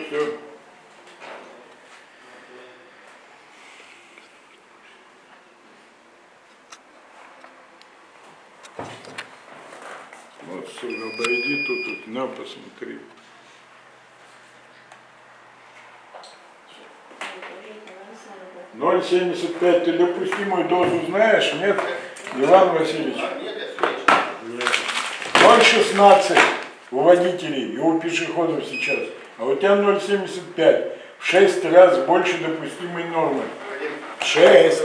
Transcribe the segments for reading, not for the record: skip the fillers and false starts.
и все. Вот, обойди тут, на, посмотри. Ноль 0,75 ты допустимую дозу знаешь, нет, Иван Васильевич? Нет. 0,16 у водителей и у пешеходов сейчас, а у тебя 0,75, в 6 раз больше допустимой нормы. 6.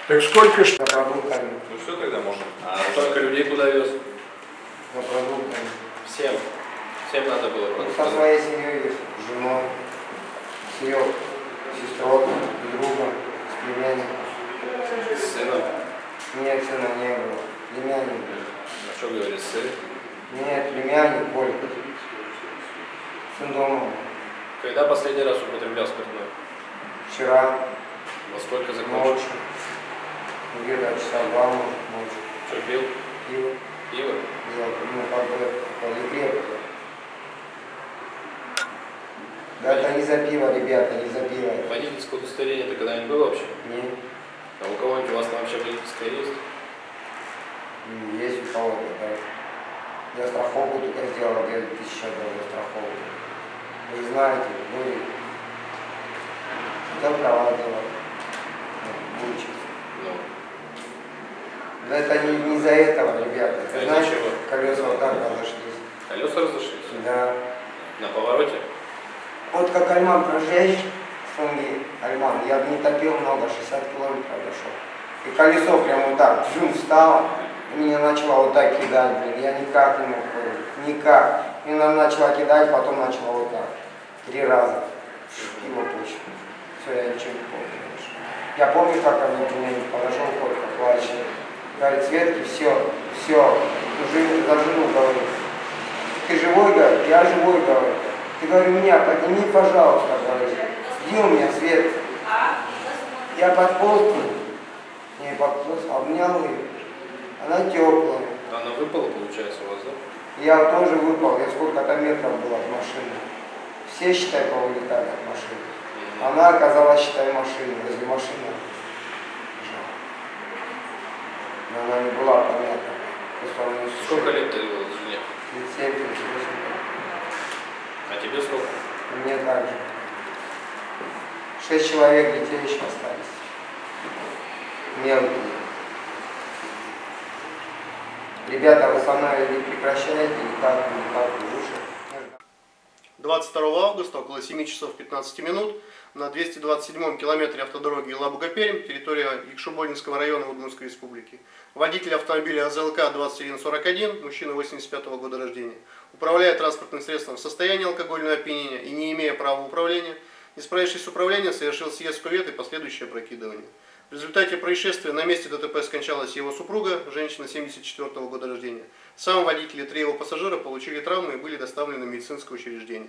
Так сколько ж? За продуктами. Ну все тогда можно. А сколько людей куда вез? За продуктами. Всем. Всем надо было продукты. Со своей семьей, с женой, с ее сестрой, с другом, с племянником. С сыном? Нет, сына не было. Племянник был. А что говорит сын? Нет, племянник Колька. Сын дома. Когда последний раз употреблял спиртное? Вчера. Во сколько закончил? Ночью. Где-то часа 2, может, ночью. Что пил? Пиво. Пиво? Ну, как бы, поликрепко. Да это не за пиво, ребята, не за пиво. Водительское удостоверение ты когда-нибудь было вообще? Нет. А у кого-нибудь у вас там вообще водительское есть? Есть у кого-то, да. Я страховку только сделал, 2000 отдал за страховку. Вы знаете, вы хотел права делать, выучиться. Ну. Да это не из-за этого, ребята. А Знаете, чего? колеса вот так разошлись. Колеса разошлись? Да. На повороте? Вот как Альман проезжаешь, Фунги, Альман, я не топил много, 60 километров дошел. И колесо прямо вот так, джун встало, и меня начало вот так кидать, блин, я никак не мог поверить, никак. Меня начала кидать, потом начала вот так, 3 раза. И вот точно. Все, я ничего не помню больше. Я помню, как ко мне племянник подошел, Колька плачет. Говорит, Светки, все, уже за жену говорит. Ты живой, говорит? Я живой, говорит. Ты, говорю, меня подними, пожалуйста, говорит. Где у меня Свет? Я подполз, не подполз, обнял ее. Она теплая. Она выпала, получается, у вас, да? Я тоже выпал, я сколько-то метров был от машины. Все, считай, повылетали от машины. Она оказалась, считай, в машине, возле машины. Но она не была понятна. Сколько лет ты жене? 37, 38. А тебе сколько? Мне так же. 6 человек детей еще остались. Мелкие. Ребята, вы со мной не прекращаете, никак лучше. 22 августа около 7 часов 15 минут на 227-м километре автодороги Елабуга-Пермь, территория Якшуболинского района Удмуртской республики, водитель автомобиля АЗЛК 2141, мужчина 85-го года рождения, управляя транспортным средством в состоянии алкогольного опьянения и не имея права управления, не справившись с управлением, совершил съезд в кювет и последующее опрокидывание. В результате происшествия на месте ДТП скончалась его супруга, женщина 74-го года рождения. Сам водитель и 3 его пассажира получили травмы и были доставлены в медицинское учреждение.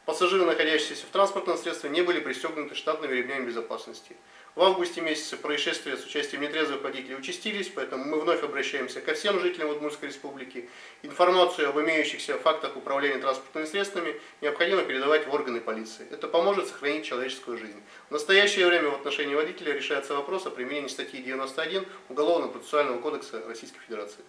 Пассажиры, находящиеся в транспортном средстве, не были пристегнуты штатными ремнями безопасности. В августе месяце происшествия с участием нетрезвых водителей участились, поэтому мы вновь обращаемся ко всем жителям Удмуртской республики. Информацию об имеющихся фактах управления транспортными средствами необходимо передавать в органы полиции. Это поможет сохранить человеческую жизнь. В настоящее время в отношении водителя решается вопрос о применении статьи 91 Уголовно-процессуального кодекса Российской Федерации.